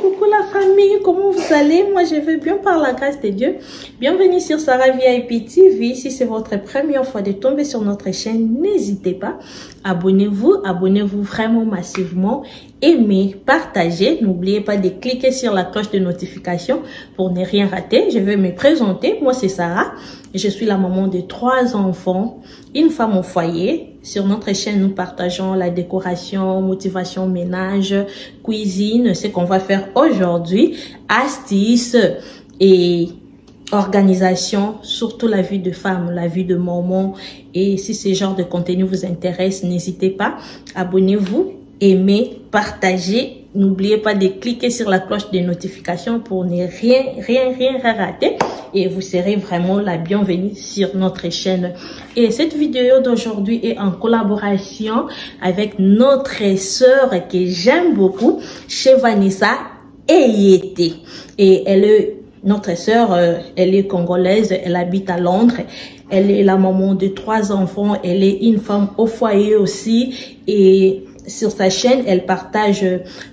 Coucou la famille, comment vous allez? Moi je vais bien par la grâce de Dieu. Bienvenue sur Sarah VIP TV. Si c'est votre première fois de tomber sur notre chaîne, n'hésitez pas, abonnez-vous vraiment massivement, aimez, partagez, n'oubliez pas de cliquer sur la cloche de notification pour ne rien rater. Je vais me présenter, moi c'est Sarah, je suis la maman de 3 enfants, une femme au foyer. Sur notre chaîne, nous partageons la décoration, motivation, ménage, cuisine, ce qu'on va faire aujourd'hui, astuces et organisation, surtout la vie de femme, la vie de maman. Et si ce genre de contenu vous intéresse, n'hésitez pas, abonnez-vous, aimez, partagez. N'oubliez pas de cliquer sur la cloche de notification pour ne rien rater. Et vous serez vraiment la bienvenue sur notre chaîne. Et cette vidéo d'aujourd'hui est en collaboration avec notre sœur que j'aime beaucoup, chez Vanessa Eyete. Et elle est notre sœur, elle est congolaise, elle habite à Londres. Elle est la maman de 3 enfants, elle est une femme au foyer aussi. Et sur sa chaîne, elle partage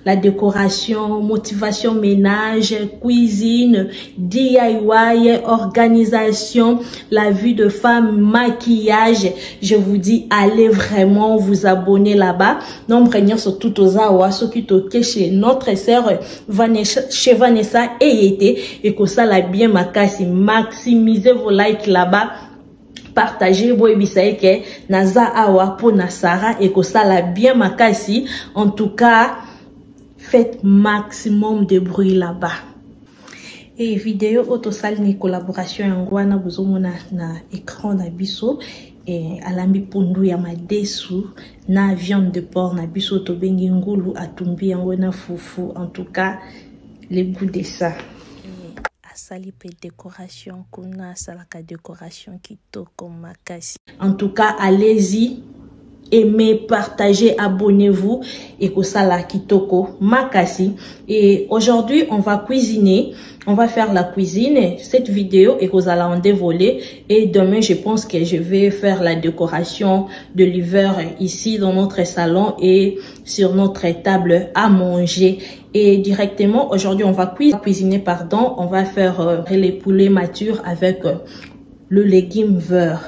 la décoration, motivation, ménage, cuisine, DIY, organisation, la vie de femme, maquillage. Je vous dis, allez vraiment vous abonner là-bas. Non, prenez sur tout aux awa, ce qui toque chez notre sœur chez Vanessa Eyete, et que ça l'a bien makasi. Maximisez vos likes là-bas. Partagez boy bisaye ke naza awa pour Nasara et que ça l'a bien makasi. En tout cas, faites maximum de bruit là-bas. Et vidéo autosal ni collaboration yangwana buzomona na écran na biso et alambi pundu ya madesu na viande de porc na biso to bengi ngulu atumbi yango na fufu. En tout cas, le goût de ça. Salipe décoration kuna salaka décoration kitoko makasi. En tout cas, allez-y, aimez, partagez, abonnez-vous et que ça la kitoko makasi. Et aujourd'hui, on va cuisiner, on va faire la cuisine. Cette vidéo et que vous allez en dévoiler. Et demain, je pense que je vais faire la décoration de l'hiver ici dans notre salon et sur notre table à manger. Et directement, aujourd'hui, on va cuisiner, on va faire les poulets matures avec le légume beurre.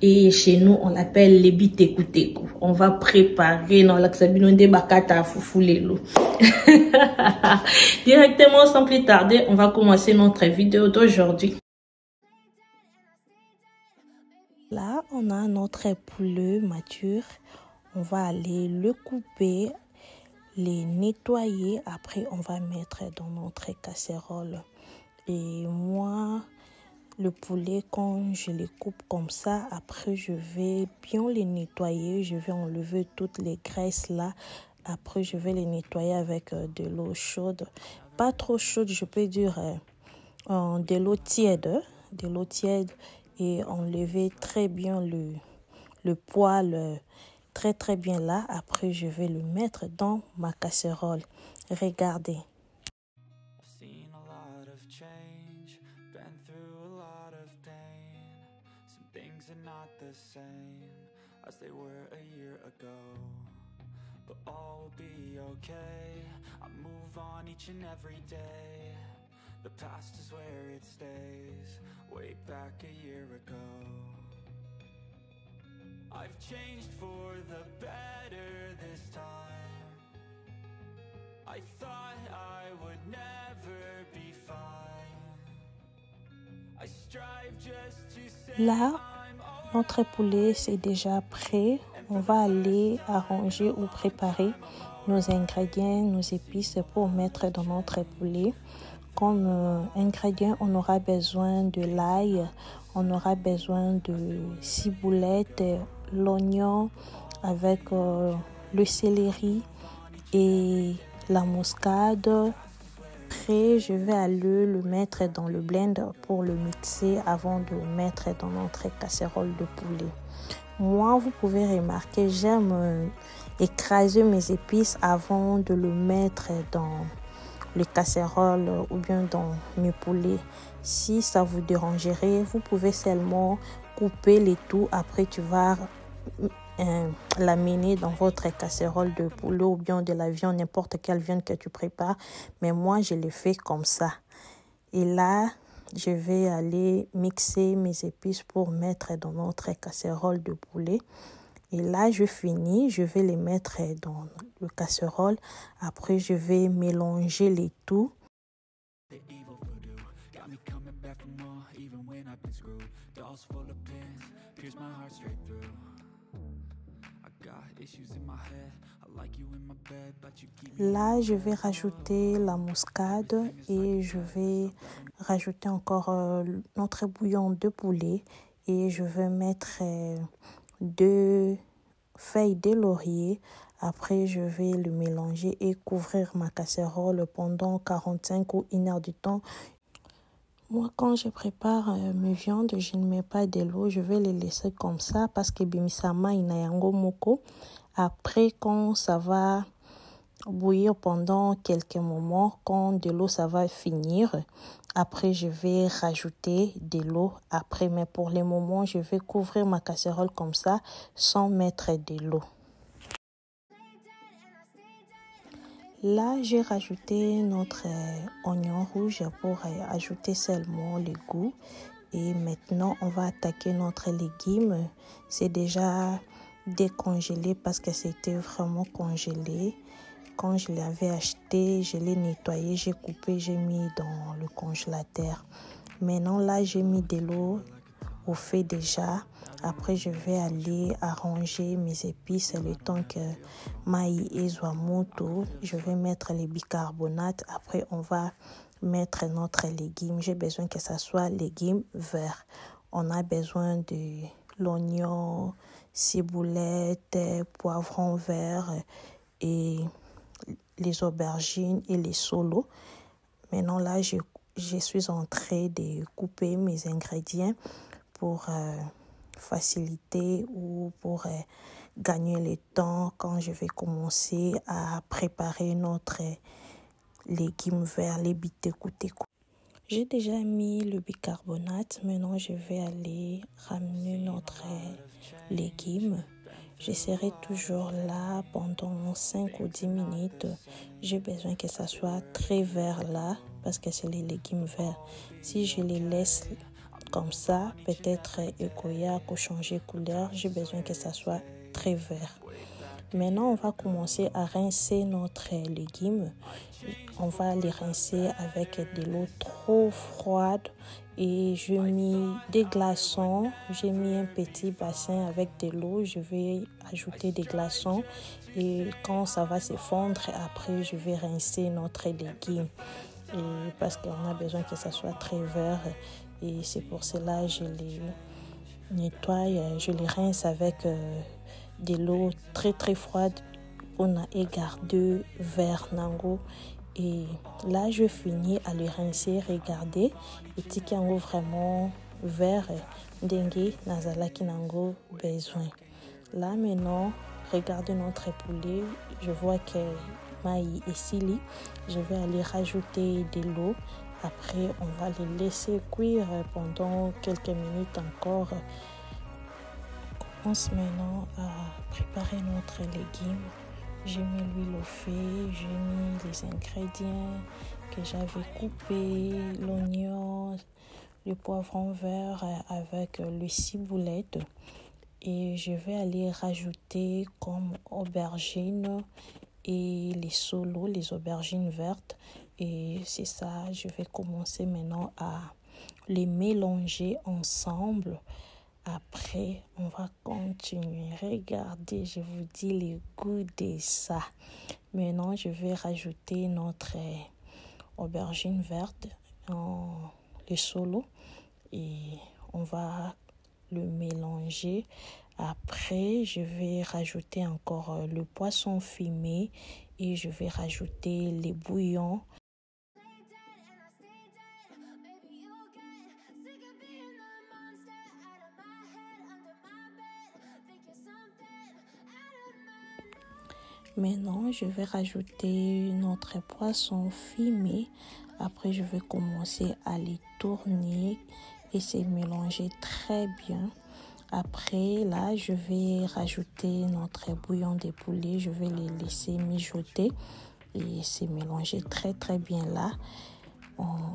Et chez nous, on l'appelle les bitekuteku. On va préparer dans l'axabino de bakata foufoulelo. Directement, sans plus tarder, on va commencer notre vidéo d'aujourd'hui. Là, on a notre poulet mature. On va aller le couper, les nettoyer. Après, on va mettre dans notre casserole. Et moi, le poulet, quand je les coupe comme ça, après, je vais bien les nettoyer. Je vais enlever toutes les graisses là. Après, je vais les nettoyer avec de l'eau chaude. Pas trop chaude, je peux dire de l'eau tiède. De l'eau tiède. Et enlever très bien le poil. Très bien là. Après, je vais le mettre dans ma casserole. Regardez. As they were a year ago, but all will be okay. I move on each and every day. The past is where it stays, way back a year ago. I've changed for the better this time. I thought I would never be fine. I strive just to say là. Notre poulet, c'est déjà prêt. On va aller arranger ou préparer nos ingrédients, nos épices pour mettre dans notre poulet. Comme ingrédients, on aura besoin de l'ail, on aura besoin de ciboulette, l'oignon avec le céleri et la muscade. Après, je vais aller le mettre dans le blender pour le mixer avant de le mettre dans notre casserole de poulet. Moi, vous pouvez remarquer, j'aime écraser mes épices avant de le mettre dans les casseroles ou bien dans mes poulets. Si ça vous dérangerait, vous pouvez seulement couper les tout. Après, tu vas l'amener dans votre casserole de poulet ou bien de la viande, n'importe quelle viande que tu prépares. Mais moi, je le fais comme ça. Et là, je vais aller mixer mes épices pour mettre dans notre casserole de poulet. Et là, je finis, je vais les mettre dans le casserole. Après, je vais mélanger les tout. Là, je vais rajouter la muscade et je vais rajouter encore notre bouillon de poulet et je vais mettre 2 feuilles de laurier. Après, je vais le mélanger et couvrir ma casserole pendant 45 ou 1 heure de temps. Moi, quand je prépare mes viandes, je ne mets pas de l'eau. Je vais les laisser comme ça parce que bimisama inayango moko. Après, quand ça va bouillir pendant quelques moments, quand de l'eau, ça va finir. Après, je vais rajouter de l'eau après. Mais pour le moment, je vais couvrir ma casserole comme ça sans mettre de l'eau. Là, j'ai rajouté notre oignon rouge pour ajouter seulement le goût. Et maintenant, on va attaquer notre légume. C'est déjà décongelé parce que c'était vraiment congelé. Quand je l'avais acheté, je l'ai nettoyé, j'ai coupé, j'ai mis dans le congélateur. Maintenant, là, j'ai mis de l'eau au feu déjà. Après, je vais aller arranger mes épices le temps que maï et moto. Je vais mettre les bicarbonates. Après, on va mettre notre légume. J'ai besoin que ça soit légumes verts. On a besoin de l'oignon, ciboulette, poivron vert et les aubergines et les solos. Maintenant, là, je suis en train de couper mes ingrédients pour faciliter ou pour gagner le temps quand je vais commencer à préparer notre légumes verts, les biteku-teku. J'ai déjà mis le bicarbonate. Maintenant, je vais aller ramener notre légume. Je serai toujours là pendant 5 ou 10 minutes. J'ai besoin que ça soit très vert là parce que c'est les légumes verts. Si je les laisse comme ça, peut-être écoya ou changer couleur, j'ai besoin que ça soit très vert. Maintenant, on va commencer à rincer notre légume. On va les rincer avec de l'eau trop froide et j'ai mis des glaçons. J'ai mis un petit bassin avec de l'eau. Je vais ajouter des glaçons et quand ça va se fondre, après, je vais rincer notre légume. Et parce qu'on a besoin que ça soit très vert et c'est pour cela que je les nettoie, je les rince avec de l'eau très très froide pour garder vert nango. Et là je finis à les rincer. Regardez, et tikango vraiment vert dengue nazalaki nango besoin. Là maintenant, regardez notre poulet. Je vois que maï et sili. Je vais aller rajouter de l'eau. Après, on va les laisser cuire pendant quelques minutes encore. On commence maintenant à préparer notre légume. J'ai mis l'huile au feu, j'ai mis les ingrédients que j'avais coupés, l'oignon, le poivron vert avec le ciboulette. Et je vais aller rajouter comme aubergines et les solos, les aubergines vertes. Et c'est ça, je vais commencer maintenant à les mélanger ensemble. Après, on va continuer. Regardez, je vous dis le goût de ça. Maintenant, je vais rajouter notre aubergine verte, les solos, et on va le mélanger. Après, je vais rajouter encore le poisson fumé et je vais rajouter les bouillons. Maintenant, je vais rajouter notre poisson fumé. Après, je vais commencer à les tourner et se mélanger très bien. Après, là, je vais rajouter notre bouillon de poulet. Je vais les laisser mijoter et se mélanger très très bien là.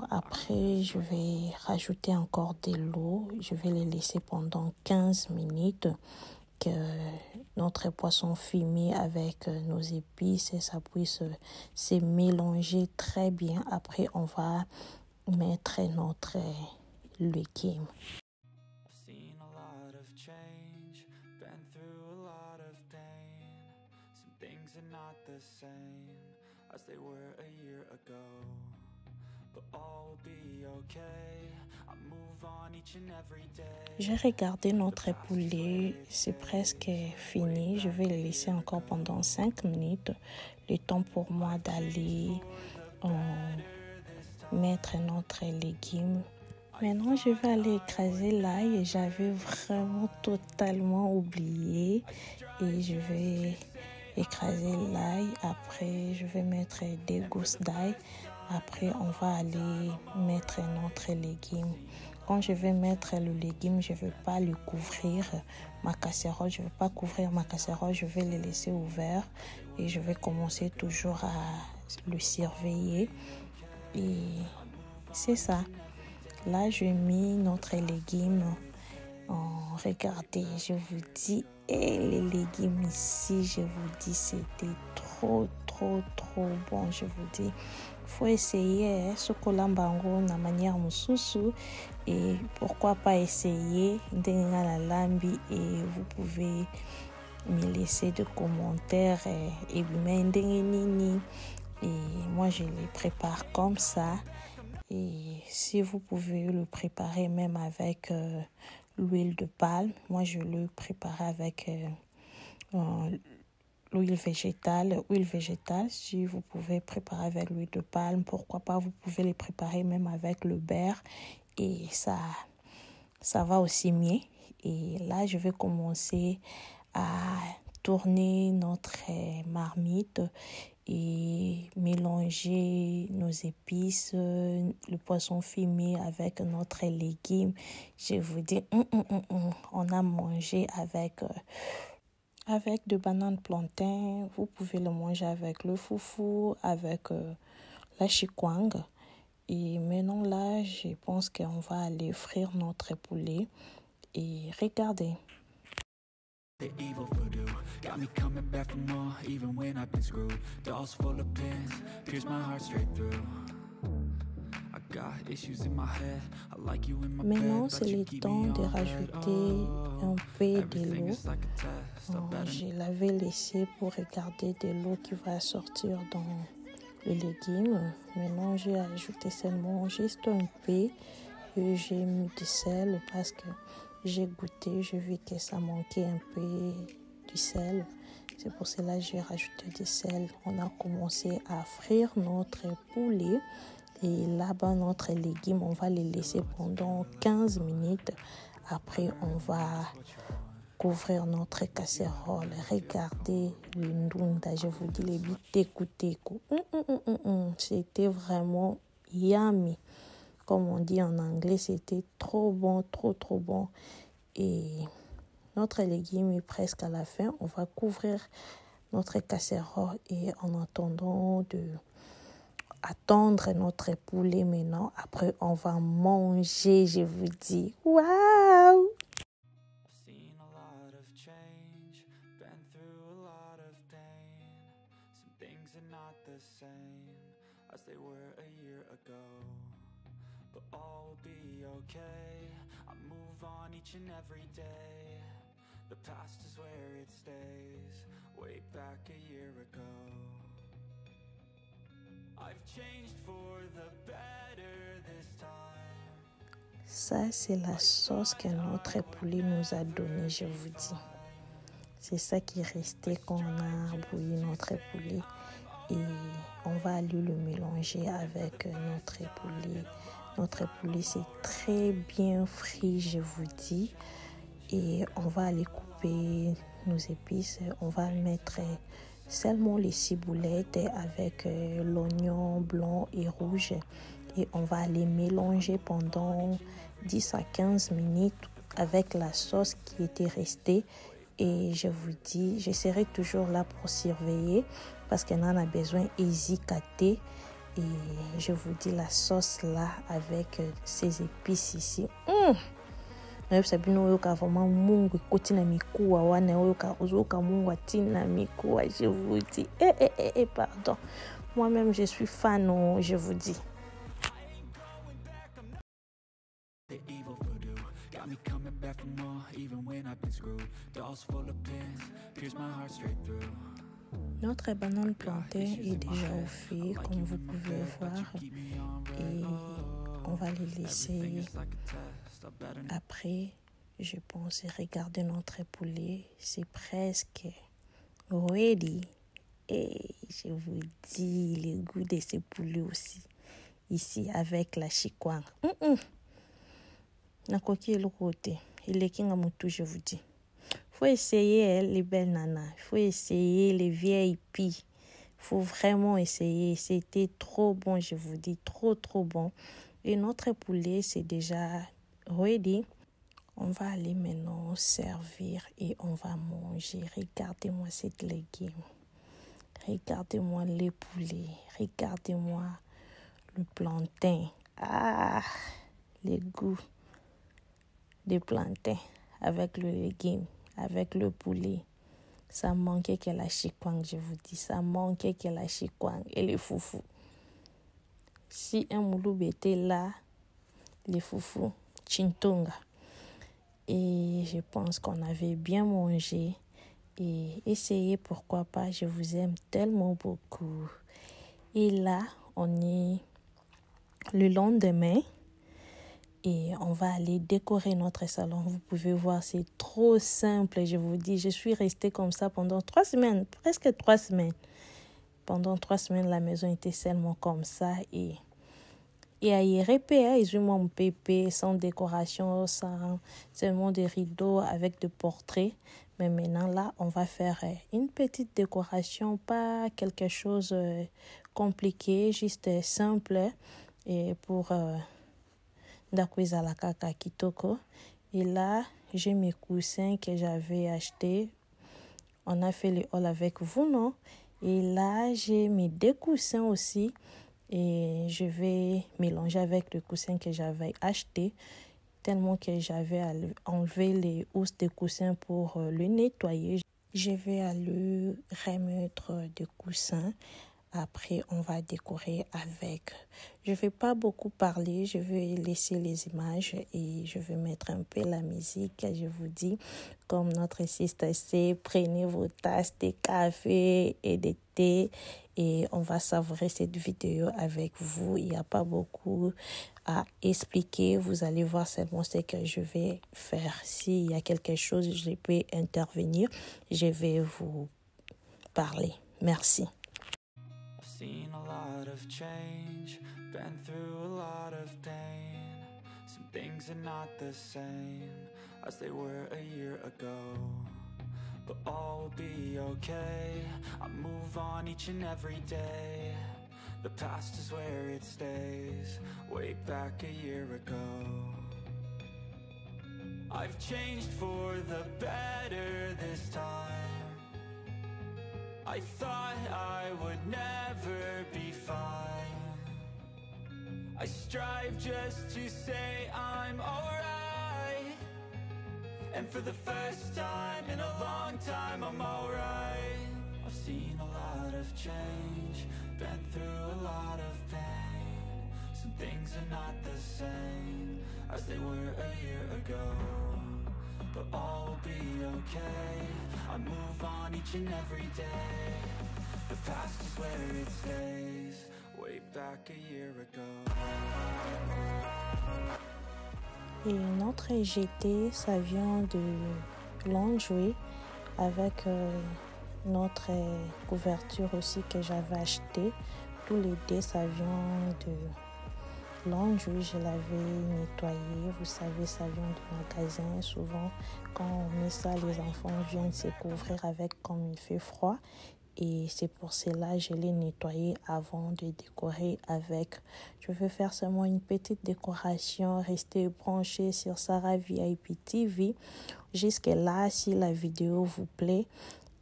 Après, je vais rajouter encore de l'eau. Je vais les laisser pendant 15 minutes que notre poisson fumé avec nos épices et ça puisse se mélanger très bien. Après, on va mettre notre légume. I've seen a lot of change, been through a lot of pain. Some things are not the same as they were a year ago, but all will be okay. I move on each and every day. J'ai regardé notre poulet, c'est presque fini. Je vais le laisser encore pendant 5 minutes, le temps pour moi d'aller mettre notre légume. Maintenant, je vais aller écraser l'ail et j'avais vraiment totalement oublié. Et je vais écraser l'ail. Après, je vais mettre des gousses d'ail. Après, on va aller mettre notre légume. Quand je vais mettre le légume, je ne vais pas le couvrir ma casserole. Je ne vais pas couvrir ma casserole. Je vais le laisser ouvert et je vais commencer toujours à le surveiller. Et c'est ça. Là, j'ai mis notre légume. Regardez, je vous dis, les légumes ici, je vous dis, c'était trop bon. Je vous dis, faut essayer sokolambango na manière mususu et pourquoi pas essayer ndenga la lambi et vous pouvez me laisser des commentaires et nini et moi je les prépare comme ça. Et si vous pouvez le préparer même avec l'huile de palme, moi je le prépare avec l'huile végétale. Si vous pouvez préparer avec l'huile de palme, pourquoi pas, vous pouvez les préparer même avec le beurre et ça va aussi mieux. Et là, je vais commencer à tourner notre marmite et mélanger nos épices, le poisson fumé avec notre légume. Je vous dis, on a mangé avec de bananes plantains. Vous pouvez le manger avec le foufou, avec la chikwang. Et maintenant là, je pense qu'on va aller frire notre poulet. Et regardez. The evil voodoo got me coming back for more, even when I've been screwed. Dolls full of pins, pierce my heart straight through. I got issues in my head, I like you in my bed. Maintenant, c'est le temps de rajouter un peu de l'eau. Je l'avais laissé pour regarder de l'eau qui va sortir dans le légume. Maintenant, j'ai ajouté seulement juste un peu et j'ai mis du sel parce que j'ai goûté, j'ai vu que ça manquait un peu du sel. C'est pour cela que j'ai rajouté du sel. On a commencé à frire notre poulet. Et là-bas, notre légume, on va les laisser pendant 15 minutes. Après, on va couvrir notre casserole. Regardez le ndunda, je vous dis, les bitékou. C'était vraiment yummy. Comme on dit en anglais, c'était trop bon, trop bon. Et notre légume est presque à la fin. On va couvrir notre casserole et en attendant attendre notre poulet maintenant. Après, on va manger, je vous dis. Waouh! All will be okay. I move on each and every day. The past is where it stays. Way back a year ago. I've changed for the better this time. Ça, c'est la sauce que notre poulet nous a donnée, je vous dis. C'est ça qui est resté quand on a bouilli notre poulet. Et on va aller le mélanger avec notre poulet. Notre poulet, c'est très bien frit, je vous dis. Et on va aller couper nos épices. On va mettre seulement les ciboulettes avec l'oignon blanc et rouge. Et on va les mélanger pendant 10 à 15 minutes avec la sauce qui était restée. Et je vous dis, je serai toujours là pour surveiller parce qu'on en a besoin hésiter. Et je vous dis, la sauce là avec ces épices ici. Je vous dis, pardon. Moi-même, je suis fan, je vous dis. Notre banane plantain est déjà au fait, comme vous pouvez voir, et on va les laisser. Après, je pense regarder notre poulet, c'est presque ready. Et je vous dis le goût de ce poulet aussi, ici avec la chikwang. Na coquille le côté, il est king à mon tout, je vous dis. Faut essayer les belles nanas, faut essayer les VIP, faut vraiment essayer. C'était trop bon, je vous dis, trop bon. Et notre poulet, c'est déjà ready. On va aller maintenant servir et on va manger. Regardez-moi cette légume. Regardez-moi les poulets. Regardez-moi le plantain. Le goût des plantains avec le légume, avec le poulet. Ça manquait que la chikwang, je vous dis. Ça manquait que la chikwang et les foufous. Si un mouloub était là, les foufous, chintonga. Et je pense qu'on avait bien mangé. Et essayez, pourquoi pas, je vous aime tellement beaucoup. Et là, on est le lendemain. Et on va aller décorer notre salon. Vous pouvez voir, c'est trop simple. Je vous dis, je suis restée comme ça pendant 3 semaines, presque 3 semaines. Pendant 3 semaines, la maison était seulement comme ça. Et à y répéter, ils ont mon pépé sans décoration, sans seulement des rideaux avec des portraits. Mais maintenant, là, on va faire une petite décoration, pas quelque chose compliqué, juste simple. Et pour Ndakweza Kaka Kitoko. Et là, j'ai mes coussins que j'avais achetés. On a fait le haul avec vous, non? Et là, j'ai mes 2 coussins aussi. Et je vais mélanger avec le coussin que j'avais acheté. Tellement que j'avais enlevé les housses des coussins pour le nettoyer. Je vais aller remettre des coussins. Après, on va décorer avec. Je ne vais pas beaucoup parler, je vais laisser les images et je vais mettre un peu la musique. Je vous dis, comme notre sister sait, prenez vos tasses de café et de thé et on va savourer cette vidéo avec vous. Il n'y a pas beaucoup à expliquer. Vous allez voir seulement ce que je vais faire. S'il y a quelque chose, je peux intervenir. Je vais vous parler. Merci. Seen a lot of change, been through a lot of pain. Some things are not the same as they were a year ago, but all will be okay. I move on each and every day. The past is where it stays, way back a year ago. I've changed for the better this time. I thought I would never be fine. I strive just to say I'm alright. And for the first time in a long time, I'm alright. I've seen a lot of change, been through a lot of pain. Some things are not the same as they were a year ago, but all will be okay. I move on each and every day. The past is where it stays, way back a year ago. Et notre GT, ça vient de lingerie avec notre couverture aussi que j'avais acheté. Tous les deux, ça vient de lingerie. Je l'avais nettoyé. Vous savez, ça vient du magasin. Souvent, quand on met ça, les enfants viennent se couvrir avec comme il fait froid. et c'est pour cela que je l'ai nettoyé avant de décorer avec. Je vais faire seulement une petite décoration. Restez branchés sur Sarah VIP TV. Jusque-là, si la vidéo vous plaît,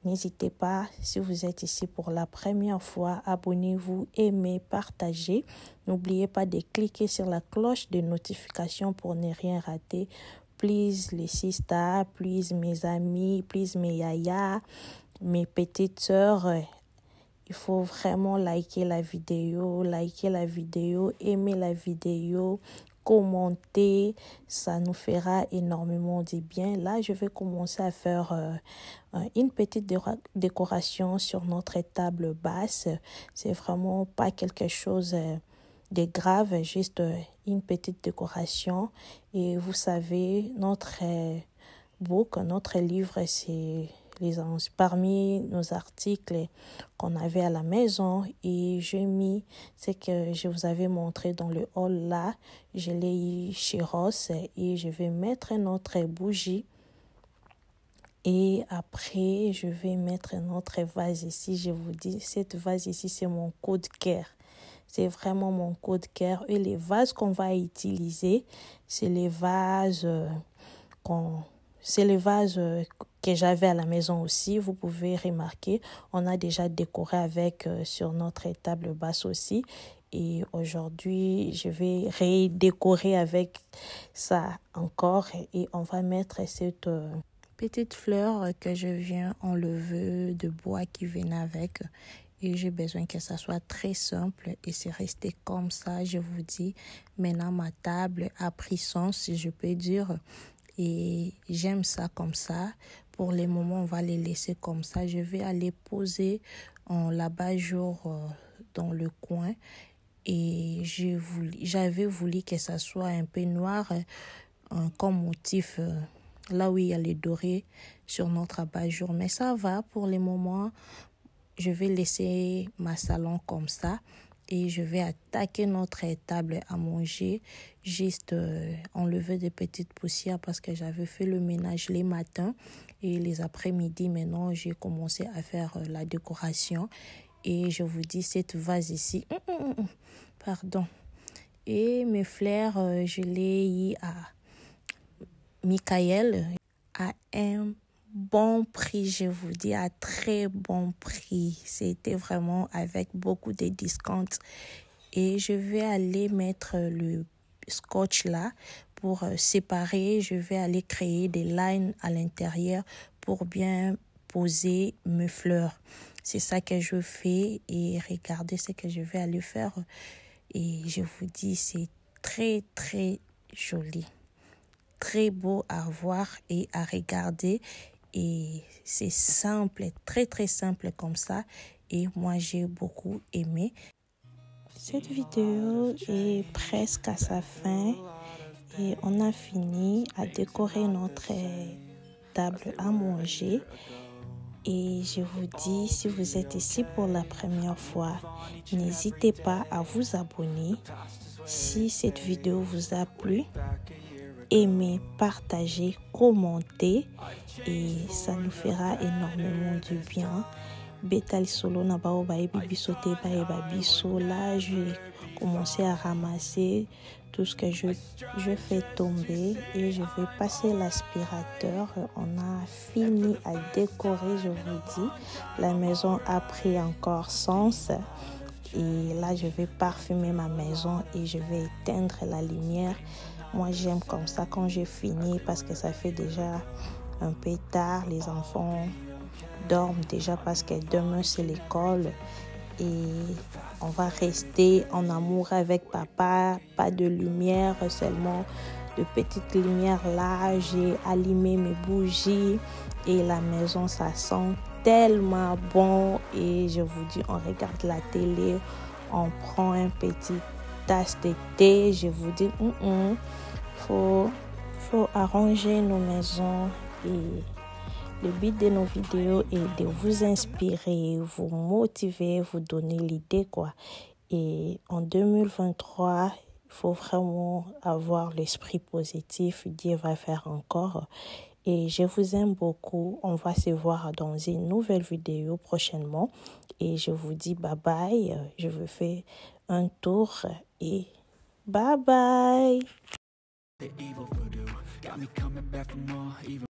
n'hésitez pas, si vous êtes ici pour la première fois, abonnez-vous, aimez, partagez. N'oubliez pas de cliquer sur la cloche de notification pour ne rien rater. Please les sisters, please mes amis, please mes yaya, mes petites sœurs. Il faut vraiment liker la vidéo, aimer la vidéo, commenter. Ça nous fera énormément de bien. Là, je vais commencer à faire une petite décoration sur notre table basse. C'est vraiment pas quelque chose de grave, juste une petite décoration. Et vous savez, notre book, notre livre, c'est parmi nos articles qu'on avait à la maison, et j'ai mis ce que je vous avais montré dans le hall là. Je l'ai eu chez Ross et je vais mettre notre bougie. Et après, je vais mettre notre vase ici. Je vous dis, cette vase ici, c'est mon coup de cœur. C'est vraiment mon coup de cœur. Et les vases qu'on va utiliser, c'est les vases que j'avais à la maison aussi. Vous pouvez remarquer, on a déjà décoré avec sur notre table basse aussi. Et aujourd'hui, je vais redécorer avec ça encore. Et on va mettre cette petite fleur que je viens enlever de bois qui venait avec. Et j'ai besoin que ça soit très simple et c'est resté comme ça. Je vous dis, maintenant ma table a pris sens, si je peux dire. Et j'aime ça comme ça. Pour les moments, on va les laisser comme ça. Je vais aller poser en l'abat-jour dans le coin. Et j'avais voulu que ça soit un peu noir comme motif. Là où il y a les dorés sur notre abat-jour. Mais ça va pour les moments. Je vais laisser ma salon comme ça. Et je vais attaquer notre table à manger. Juste enlever des petites poussières parce que j'avais fait le ménage les matins. Et les après-midi, maintenant, j'ai commencé à faire la décoration. Et je vous dis, cette vase ici, pardon. Et mes fleurs, je les ai à Michael à un bon prix, je vous dis, à très bon prix. C'était vraiment avec beaucoup de discounts. Et je vais aller mettre le scotch là pour séparer. Je vais aller créer des lines à l'intérieur pour bien poser mes fleurs. C'est ça que je fais et regardez ce que je vais aller faire. Et je vous dis, c'est très, très joli. Très beau à voir et à regarder. Et c'est simple, très très simple comme ça. Et moi j'ai beaucoup aimé. Cette vidéo est presque à sa fin. Et on a fini à décorer notre table à manger. Et je vous dis, si vous êtes ici pour la première fois, n'hésitez pas à vous abonner. Si cette vidéo vous a plu, aimez, partagez, commentez et ça nous fera énormément du bien. Betal solo na bao baebi biso te baeba biso. Là, je vais commencer à ramasser tout ce que je fais tomber et je vais passer l'aspirateur. On a fini à décorer, je vous dis. La maison a pris encore sens. Et là, je vais parfumer ma maison et je vais éteindre la lumière. Moi, j'aime comme ça quand j'ai fini parce que ça fait déjà un peu tard. Les enfants dorment déjà parce que demain, c'est l'école. Et on va rester en amour avec papa. Pas de lumière, seulement de petites lumières là. J'ai allumé mes bougies et la maison, ça sent tellement bon. Et je vous dis, on regarde la télé, on prend un petit tasse de thé. Je vous dis, faut arranger nos maisons. Et le but de nos vidéos est de vous inspirer, vous motiver, vous donner l'idée quoi. Et en 2023, il faut vraiment avoir l'esprit positif. Dieu va faire encore. Et je vous aime beaucoup. On va se voir dans une nouvelle vidéo prochainement. Et je vous dis bye bye. Je vous fais un tour et bye bye. The evil voodoo got me coming back for more. Even